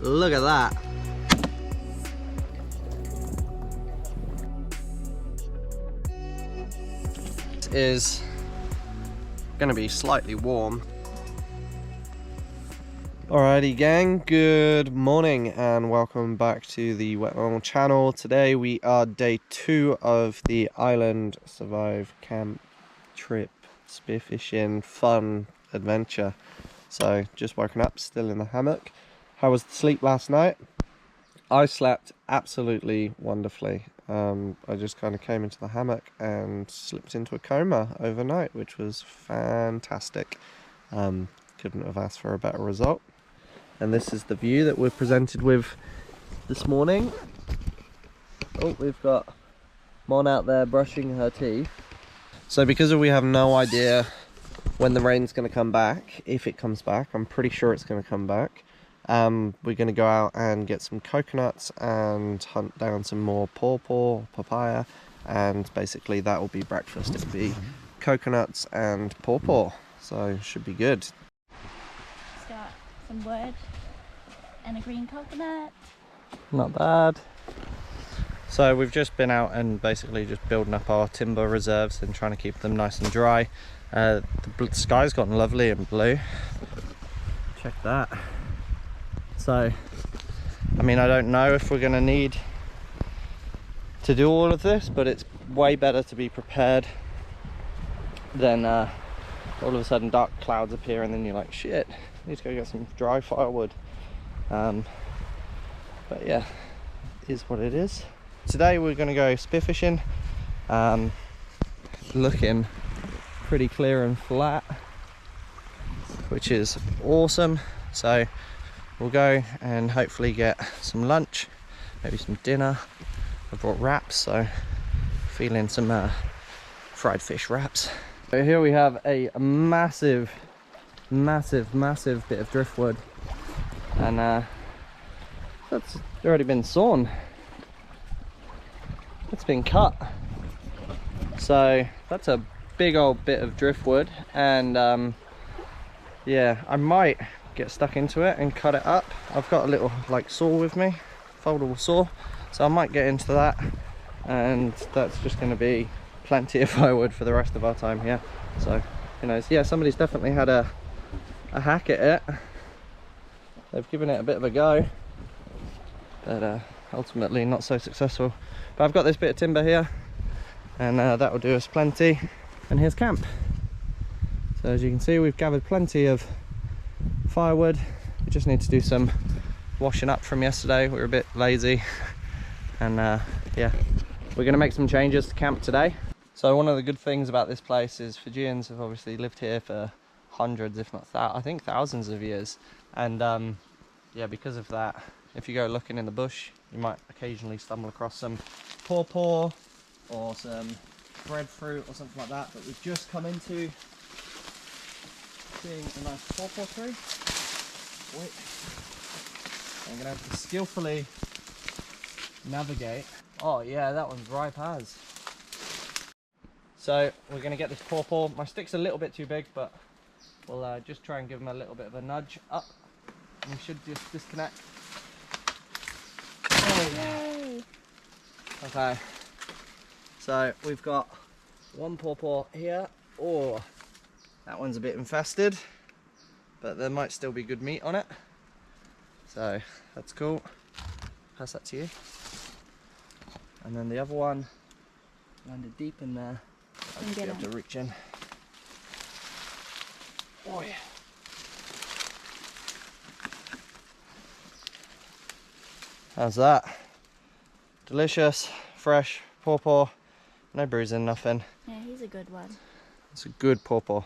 Look at that. It is going to be slightly warm. Alrighty gang, good morning and welcome back to the Wet Mammal channel. Today we are day 2 of the Island Survive Camp trip, spearfishing, fun adventure. So just woken up, still in the hammock. How was the sleep last night? I slept absolutely wonderfully. I just kind of came into the hammock and slipped into a coma overnight, which was fantastic. Couldn't have asked for a better result. And this is the view that we're presented with this morning. Oh, we've got Mon out there brushing her teeth. So because we have no idea when the rain's going to come back, if it comes back, I'm pretty sure it's going to come back. We're going to go out and get some coconuts and hunt down some more pawpaw, papaya, and basically that will be breakfast. It'll be coconuts and pawpaw, so should be good. It's got some wood and a green coconut. Not bad. So we've just been out and basically just building up our timber reserves and trying to keep them nice and dry. The sky's gotten lovely and blue. Check that. So, I mean, I don't know if we're going to need to do all of this, but it's way better to be prepared than all of a sudden dark clouds appear and then you're like, shit, I need to go get some dry firewood. But yeah, it is what it is. Today we're going to go spearfishing. Looking pretty clear and flat, which is awesome. So we'll go and hopefully get some lunch, maybe some dinner. I brought wraps, so feeling some fried fish wraps. So here we have a massive bit of driftwood, and that's already been sawn. It's been cut. So that's a big old bit of driftwood, and yeah, I might get stuck into it and cut it up. I've got a little like saw with me, foldable saw, so I might get into that, and that's just going to be plenty of firewood for the rest of our time here. So who knows. Yeah, somebody's definitely had a hack at it. They've given it a bit of a go, but ultimately not so successful. But I've got this bit of timber here, and that will do us plenty. And here's camp. So as you can see, we've gathered plenty of firewood. We just need to do some washing up from yesterday. We were a bit lazy, and yeah, we're going to make some changes to camp today. So one of the good things about this place is Fijians have obviously lived here for hundreds, if not I think thousands of years, and yeah, because of that, if you go looking in the bush, you might occasionally stumble across some pawpaw or some breadfruit or something like that. But we've just come into seeing a nice pawpaw tree. Wait, I'm gonna have to skillfully navigate. Oh yeah, that one's ripe as. So we're gonna get this pawpaw. My stick's a little bit too big, but we'll just try and give them a little bit of a nudge up, and we should just disconnect. Oh yeah. Okay. So we've got one pawpaw here. Oh, that one's a bit infested, but there might still be good meat on it. So that's cool. Pass that to you. And then the other one landed deep in there. I should be able to reach in. Oh yeah. How's that? Delicious, fresh pawpaw. No bruising, nothing. Yeah, he's a good one. It's a good pawpaw.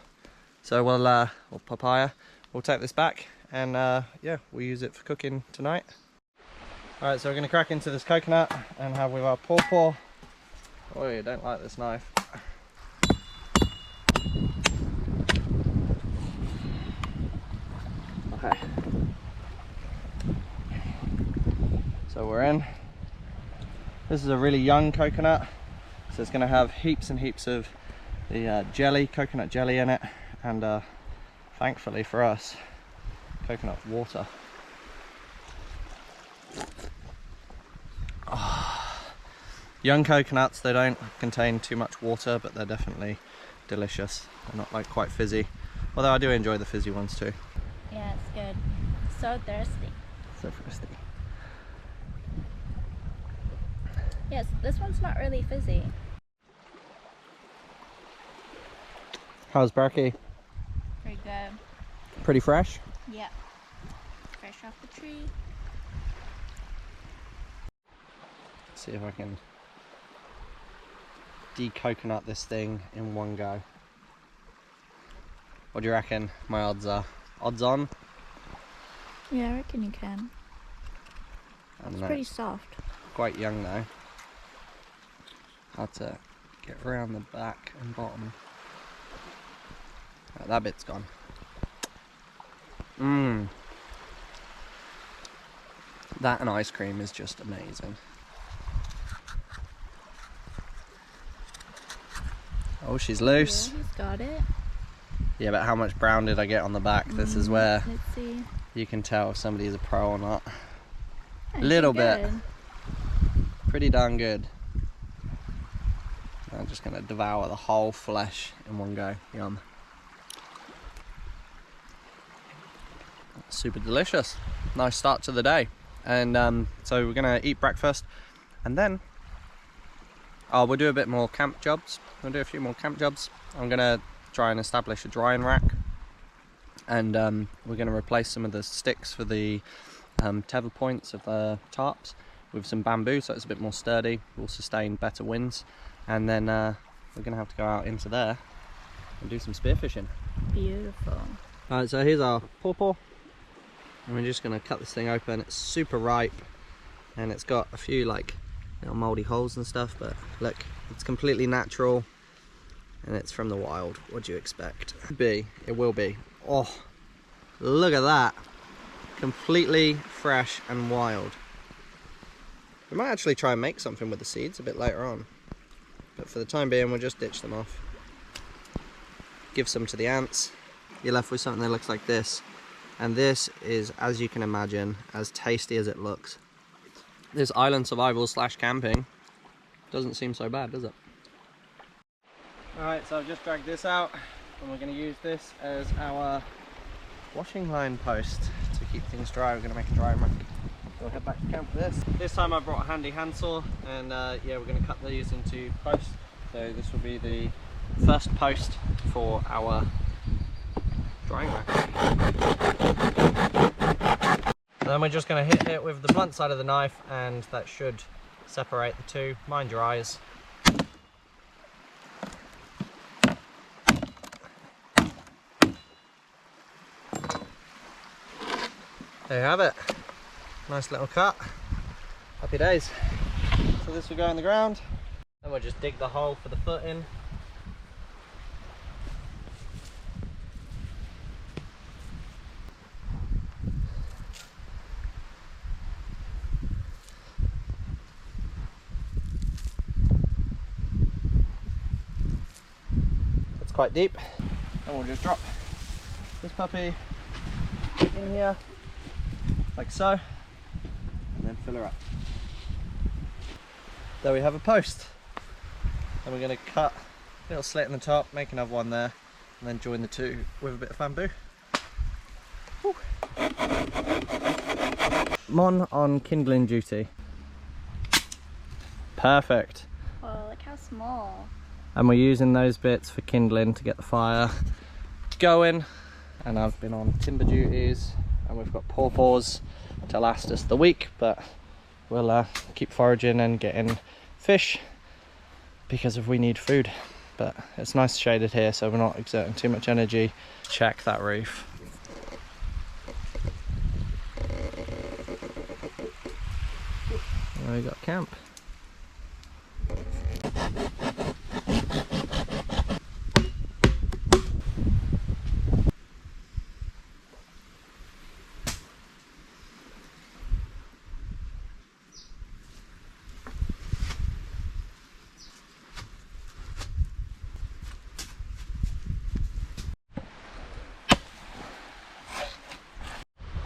So we'll, or papaya, we'll take this back and yeah, we'll use it for cooking tonight. Alright, so we're going to crack into this coconut and have with our pawpaw. Oh, you don't like this knife. Okay. So we're in. This is a really young coconut, so it's going to have heaps and heaps of the jelly, coconut jelly in it, and thankfully for us, coconut water. Young coconuts, they don't contain too much water, but they're definitely delicious. They're not like quite fizzy, although I do enjoy the fizzy ones too. Yeah, it's good. So thirsty. So thirsty. Yes, this one's not really fizzy. How's Berkey? Pretty good. Pretty fresh? Yep. Fresh off the tree. Let's see if I can de-coconut this thing in one go. What do you reckon my odds are? Odds on? Yeah, I reckon you can. It's pretty soft. Quite young though. Hard to get around the back and bottom. Right, that bit's gone. Mmm. That and ice cream is just amazing. Oh, she's loose. Yeah, he's got it. Yeah, but how much brown did I get on the back? This is where Let's see. you can tell if somebody's a pro or not. Yeah, A little pretty bit. good. Pretty darn good. I'm just going to devour the whole flesh in one go. Yum. Super delicious. Nice start to the day. And so we're going to eat breakfast and then we'll do a bit more camp jobs. We'll do a few more camp jobs. I'm going to try and establish a drying rack, and we're going to replace some of the sticks for the tether points of the tarps with some bamboo, so it's a bit more sturdy, will sustain better winds, and then we're going to have to go out into there and do some spearfishing. Beautiful. Alright, so here's our pawpaw, and we're just going to cut this thing open. It's super ripe and it's got a few like little mouldy holes and stuff, but look, it's completely natural and it's from the wild. What do you expect? It will be. Oh, look at that. Completely fresh and wild. We might actually try and make something with the seeds a bit later on, but for the time being we'll just ditch them off. Give some to the ants. You're left with something that looks like this, and this is, as you can imagine, as tasty as it looks. This island survival / camping doesn't seem so bad, does it? Alright, so I've just dragged this out and we're going to use this as our washing line post to keep things dry. We're going to make a drying rack. So we'll head back to camp with this. This time I brought a handy handsaw, and yeah, we're going to cut these into posts. So this will be the first post for our drying rack. And then we're just going to hit it with the blunt side of the knife, and that should separate the two. Mine dries. There you have it. Nice little cut. Happy days. So this will go in the ground. Then we'll just dig the hole for the foot in. It's quite deep. And we'll just drop this puppy in here, like so, and then fill her up. There we have a post. And we're going to cut a little slit in the top, make another one there, and then join the two with a bit of bamboo. Woo. Mon on kindling duty. Perfect. Oh, look how small. And we're using those bits for kindling to get the fire going. And I've been on timber duties, and we've got pawpaws to last us the week, but we'll keep foraging and getting fish because if we need food. But it's nice shaded here, so we're not exerting too much energy. Check that roof. Now we got camp.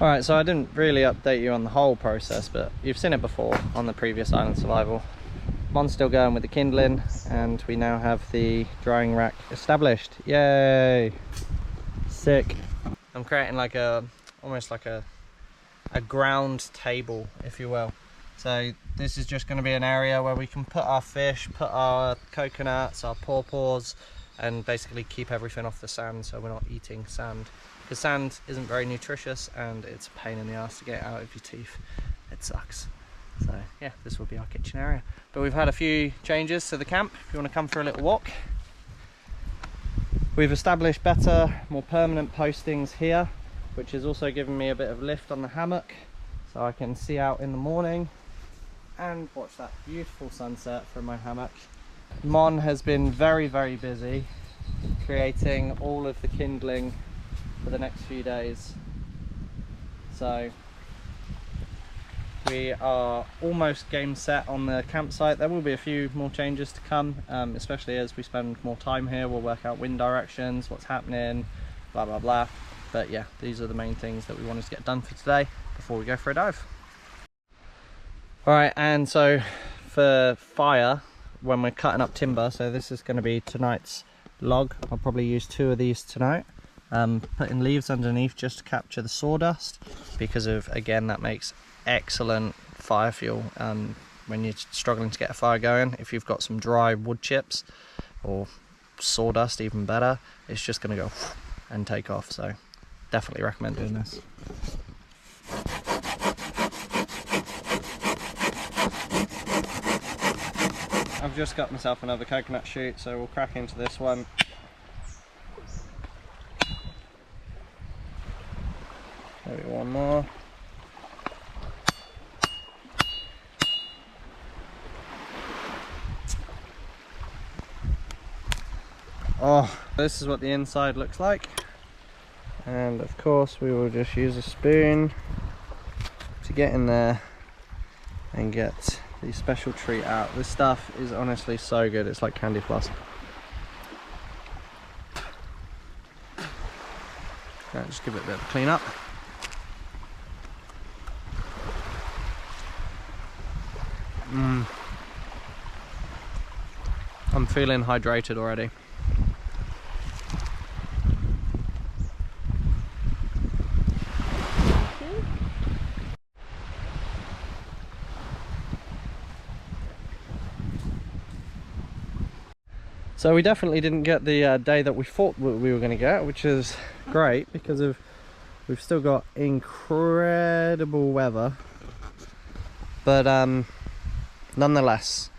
Alright, so I didn't really update you on the whole process, but you've seen it before on the previous island survival. Mon's still going with the kindling, and we now have the drying rack established. Yay! Sick. I'm creating like almost like a ground table, if you will. So this is just going to be an area where we can put our fish, put our coconuts, our pawpaws, and basically keep everything off the sand so we're not eating sand. Because sand isn't very nutritious and it's a pain in the ass to get out of your teeth. It sucks. So yeah, this will be our kitchen area. But we've had a few changes to the camp, if you want to come for a little walk. We've established better, more permanent postings here, which has also given me a bit of lift on the hammock, so I can see out in the morning and watch that beautiful sunset from my hammock. Mon has been very, very busy creating all of the kindling for the next few days. So we are almost game set on the campsite. There will be a few more changes to come, especially as we spend more time here. We'll work out wind directions, what's happening, blah blah blah. But yeah, these are the main things that we wanted to get done for today before we go for a dive. Alright, and so for fire, when we're cutting up timber, so this is going to be tonight's log. I'll probably use 2 of these tonight. Putting leaves underneath just to capture the sawdust, because of, again, that makes excellent fire fuel when you're struggling to get a fire going. If you've got some dry wood chips or sawdust, even better, it's just going to go and take off. So definitely recommend doing this. I've just got myself another coconut shoot, so we'll crack into this one. Maybe one more. Oh, this is what the inside looks like. And of course we will just use a spoon to get in there and get the special treat out. This stuff is honestly so good, it's like candy floss. Right, just give it a bit of a clean up. I'm feeling hydrated already. So we definitely didn't get the day that we thought we were going to get, which is great because we've still got incredible weather. But nonetheless,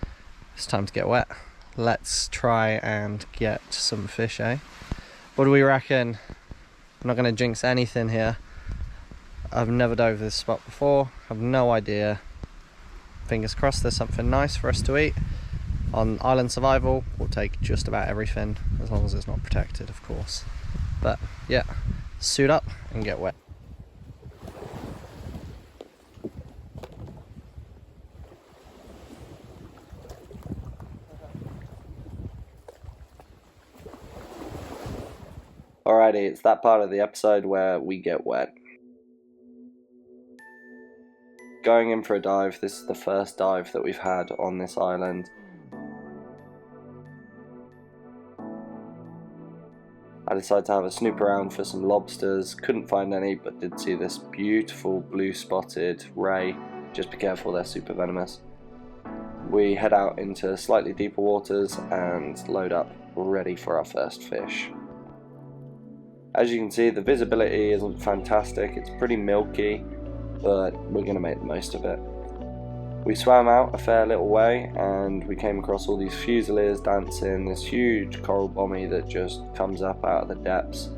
it's time to get wet. Let's try and get some fish, eh? What do we reckon? I'm not going to jinx anything here. I've never dove this spot before, have no idea. Fingers crossed there's something nice for us to eat. On island survival, we'll take just about everything, as long as it's not protected, of course. But yeah, suit up and get wet. Alrighty, it's that part of the episode where we get wet. Going in for a dive, this is the first dive that we've had on this island. I decided to have a snoop around for some lobsters, couldn't find any, but did see this beautiful blue spotted ray. Just be careful, they're super venomous. We head out into slightly deeper waters and load up, ready for our first fish. As you can see, the visibility isn't fantastic, it's pretty milky, but we're going to make the most of it. We swam out a fair little way and we came across all these fusiliers dancing, this huge coral bommy that just comes up out of the depths,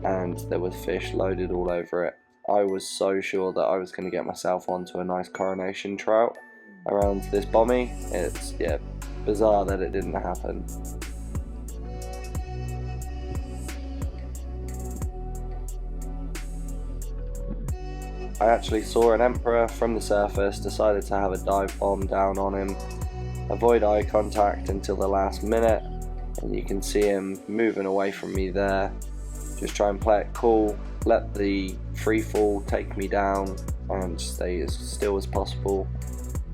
and there were fish loaded all over it. I was so sure that I was going to get myself onto a nice coronation trout around this bommy. It's, yeah, bizarre that it didn't happen. I actually saw an emperor from the surface, decided to have a dive bomb down on him, avoid eye contact until the last minute, and you can see him moving away from me there. Just try and play it cool, let the free fall take me down and stay as still as possible.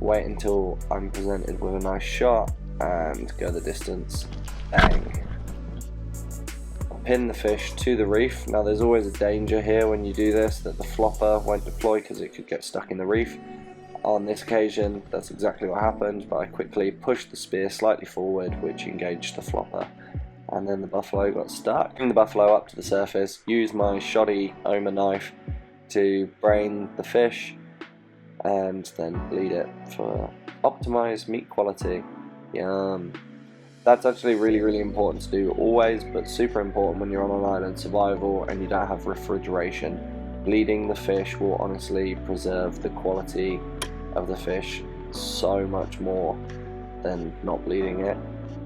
wait until I'm presented with a nice shot and go the distance. Bang. Pin the fish to the reef. Now there's always a danger here when you do this, that the flopper won't deploy because it could get stuck in the reef. On this occasion that's exactly what happened, but I quickly pushed the spear slightly forward, which engaged the flopper, and then the buffalo got stuck. Bring the buffalo up to the surface, use my shoddy Oma knife to brain the fish and then bleed it for optimized meat quality. Yum. That's actually really important to do always, but super important when you're on an island survival and you don't have refrigeration. Bleeding the fish will honestly preserve the quality of the fish so much more than not bleeding it,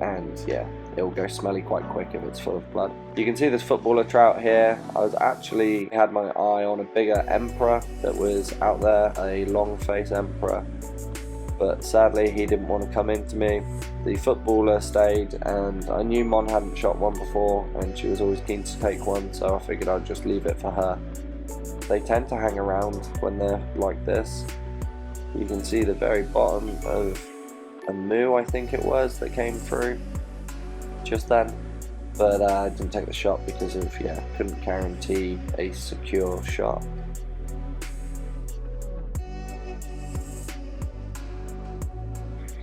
and yeah, it'll go smelly quite quick if it's full of blood. You can see this footballer trout here. I was actually had my eye on a bigger emperor that was out there, a long face emperor, but sadly he didn't want to come into me. The footballer stayed, and I knew Mon hadn't shot one before and she was always keen to take one, so I figured I'd just leave it for her. They tend to hang around when they're like this. You can see the very bottom of a moo, I think it was, that came through just then, but I didn't take the shot because of, yeah, couldn't guarantee a secure shot.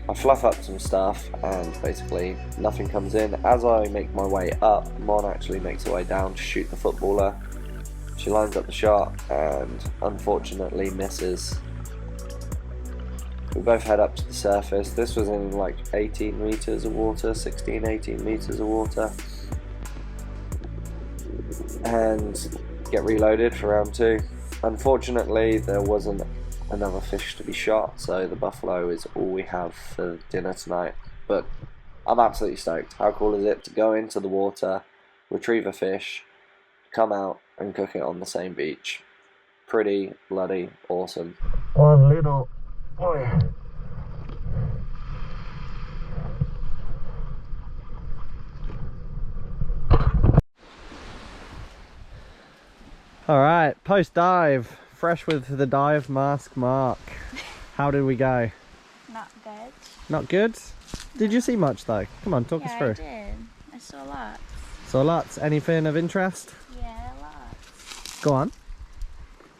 I fluff up some stuff and basically nothing comes in. As I make my way up, Mon actually makes her way down to shoot the footballer. She lines up the shot and unfortunately misses. We both head up to the surface. This was in like 18 meters of water, 16, 18 meters of water, and get reloaded for round 2. Unfortunately, there wasn't another fish to be shot, so the buffalo is all we have for dinner tonight. But I'm absolutely stoked. How cool is it to go into the water, retrieve a fish, come out and cook it on the same beach? Pretty bloody awesome. One little boy. Alright, post dive. Fresh with the dive mask mark. How did we go? Not good. Not good? Did you see much though? Come on, talk us through. Yeah, I did. I saw lots. Saw lots. Anything of interest? Yeah, lots. Go on.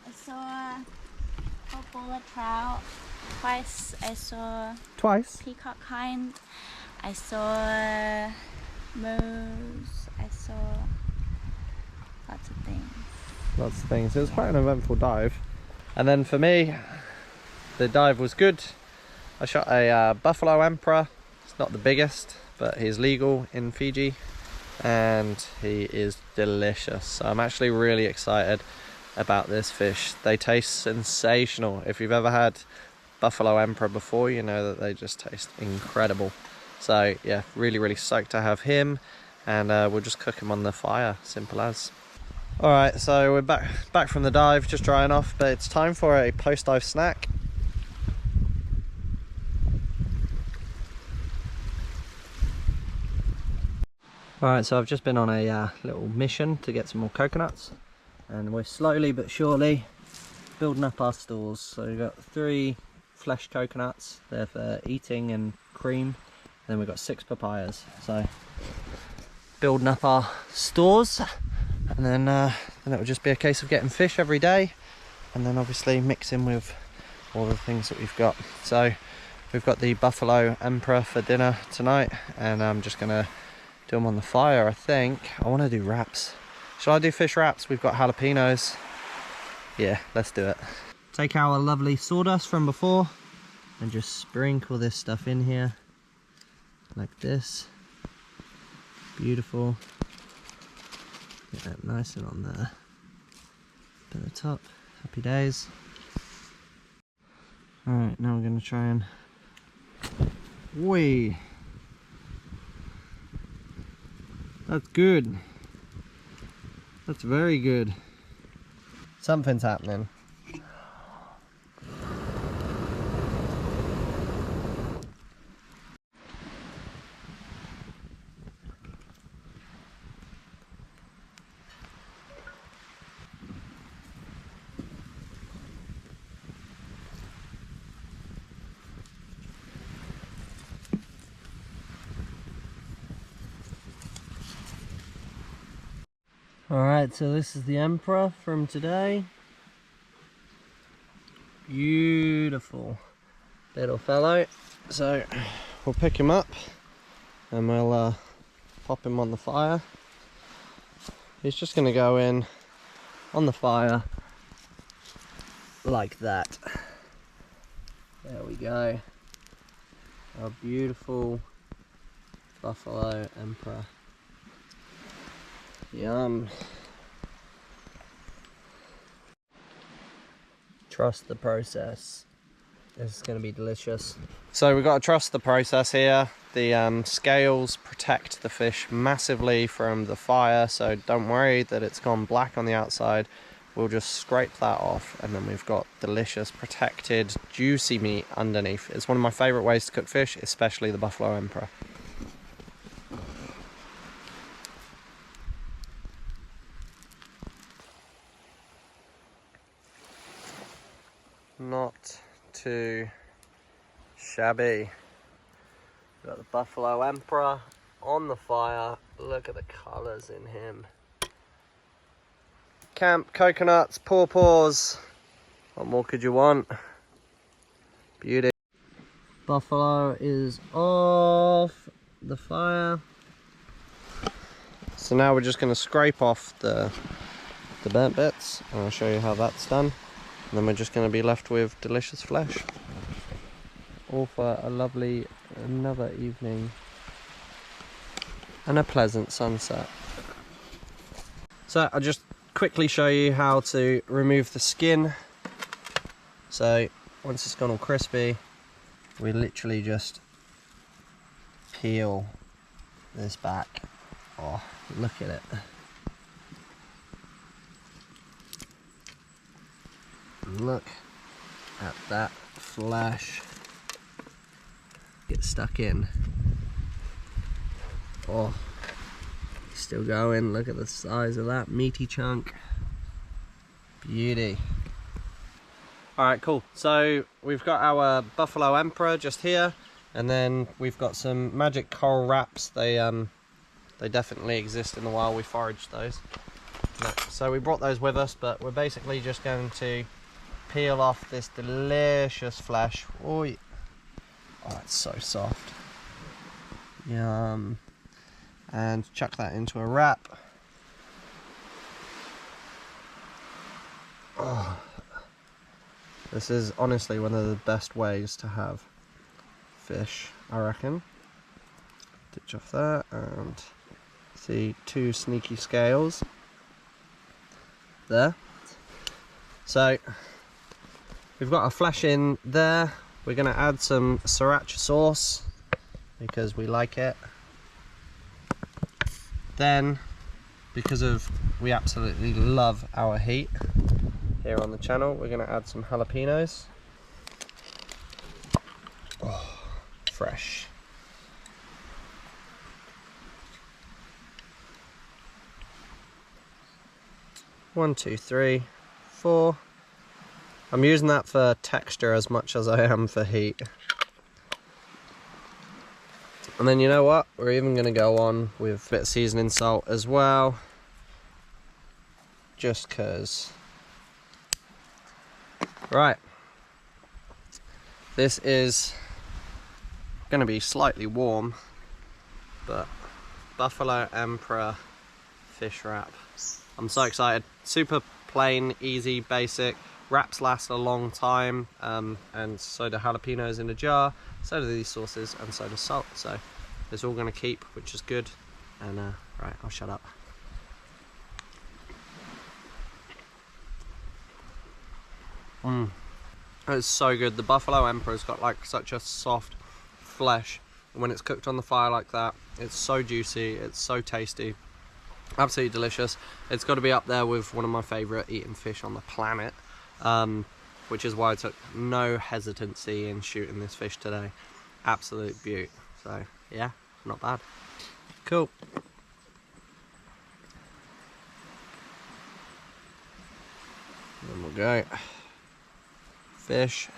I saw papaya trout twice. I saw Twice? peacock hind. I saw moose. I saw lots of things. Lots of things. It was quite an eventful dive. And then for me, the dive was good. I shot a buffalo emperor. It's not the biggest, but he's legal in Fiji and he is delicious. So I'm actually really excited about this fish. They taste sensational. If you've ever had buffalo emperor before, you know that they just taste incredible. So yeah, really stoked to have him, and we'll just cook him on the fire, simple as. Alright, so we're back from the dive, just drying off, but it's time for a post-dive snack. Alright, so I've just been on a little mission to get some more coconuts, and we're slowly but surely building up our stores. So we've got 3 flesh coconuts, they're for eating and cream, and then we've got 6 papayas. So building up our stores, and then it will just be a case of getting fish every day, and then obviously mixing with all the things that we've got. So we've got the buffalo emperor for dinner tonight, and I'm just gonna do them on the fire. I think I want to do wraps. Shall I do fish wraps? We've got jalapenos. Yeah, let's do it. Take our lovely sawdust from before and just sprinkle this stuff in here like this. Beautiful. Get that nice and on there. At the top. Happy days. Alright, now we're going to try and... Whee! That's good. That's very good. Something's happening. Alright, so this is the Emperor from today. Beautiful little fellow. So we'll pick him up and we'll pop him on the fire. He's just going to go in on the fire like that. There we go. Our beautiful buffalo emperor. Yum. Trust the process. This is going to be delicious. So we've got to trust the process here. The scales protect the fish massively from the fire, so don't worry that it's gone black on the outside. We'll just scrape that off and then we've got delicious, protected, juicy meat underneath. It's one of my favourite ways to cook fish, especially the buffalo emperor. Not too shabby. We've got the buffalo emperor on the fire. Look at the colours in him. Camp coconuts, pawpaws. What more could you want? Beauty. Buffalo is off the fire. So now we're just going to scrape off the burnt bits, and I'll show you how that's done. And then we're just going to be left with delicious flesh. All for a lovely another evening and a pleasant sunset. So I'll just quickly show you how to remove the skin. So once it's gone all crispy, we literally just peel this back. Oh, look at it. Look at that flesh. Get stuck in. Oh, still going. Look at the size of that meaty chunk. Beauty. Alright, cool. So we've got our buffalo emperor just here, and then we've got some magic coral wraps. They definitely exist in the wild. We foraged those. So we brought those with us, but we're basically just going to peel off this delicious flesh. Oh, it's so soft. Yum. And chuck that into a wrap. Oh, this is honestly one of the best ways to have fish, I reckon. Ditch off that, and see 2 sneaky scales there. So we've got our flesh in there. We're going to add some sriracha sauce because we like it. Then, because we absolutely love our heat here on the channel, we're going to add some jalapenos. Oh, fresh. One, two, three, 4. I'm using that for texture as much as I am for heat. And then you know what? We're even going to go on with a bit of seasoning salt as well. Just because. Right. This is going to be slightly warm, but buffalo emperor fish wrap. I'm so excited. Super plain, easy, basic. Wraps last a long time, and so do jalapenos in a jar, so do these sauces, and so does salt. So it's all going to keep, which is good. And right, I'll shut up. It's so good. The buffalo emperor's got like such a soft flesh. When it's cooked on the fire like that, it's so juicy, it's so tasty. Absolutely delicious. It's got to be up there with one of my favourite eating fish on the planet. Which is why I took no hesitancy in shooting this fish today. Absolute beaut. So yeah, not bad. Cool. Then we'll go. Fish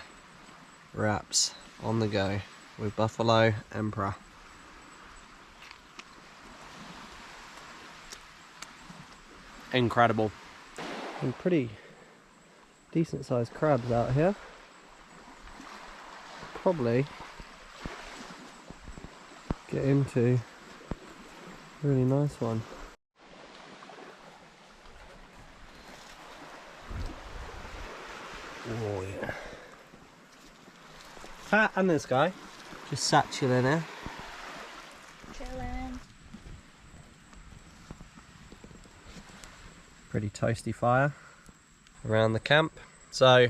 wraps on the go with buffalo emperor. incredible. Some pretty decent sized crabs out here. Probably get into a really nice one. Oh yeah. Fat and this guy just sat chilling here. Chilling. Pretty toasty fire around the camp. So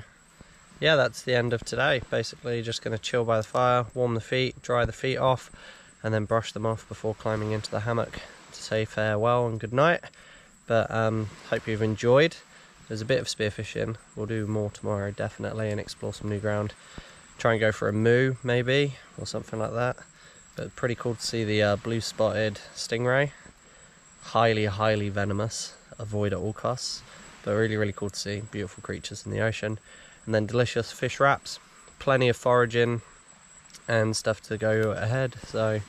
yeah, that's the end of today. Basically just going to chill by the fire, warm the feet, dry the feet off, and then brush them off before climbing into the hammock to say farewell and good night. But hope you've enjoyed. There's a bit of spearfishing. We'll do more tomorrow definitely and explore some new ground. Try and go for a moo maybe or something like that. But pretty cool to see the blue spotted stingray. Highly venomous. Avoid at all costs. But really cool to see. Beautiful creatures in the ocean. And then delicious fish wraps. Plenty of foraging and stuff to go ahead. So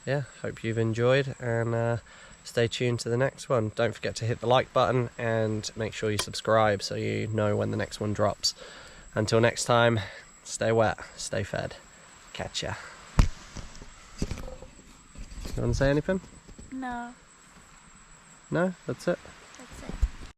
yeah, hope you've enjoyed and stay tuned to the next one. Don't forget to hit the like button and make sure you subscribe so you know when the next one drops. Until next time, stay wet, stay fed. Catch ya. You want to say anything? No. No? That's it?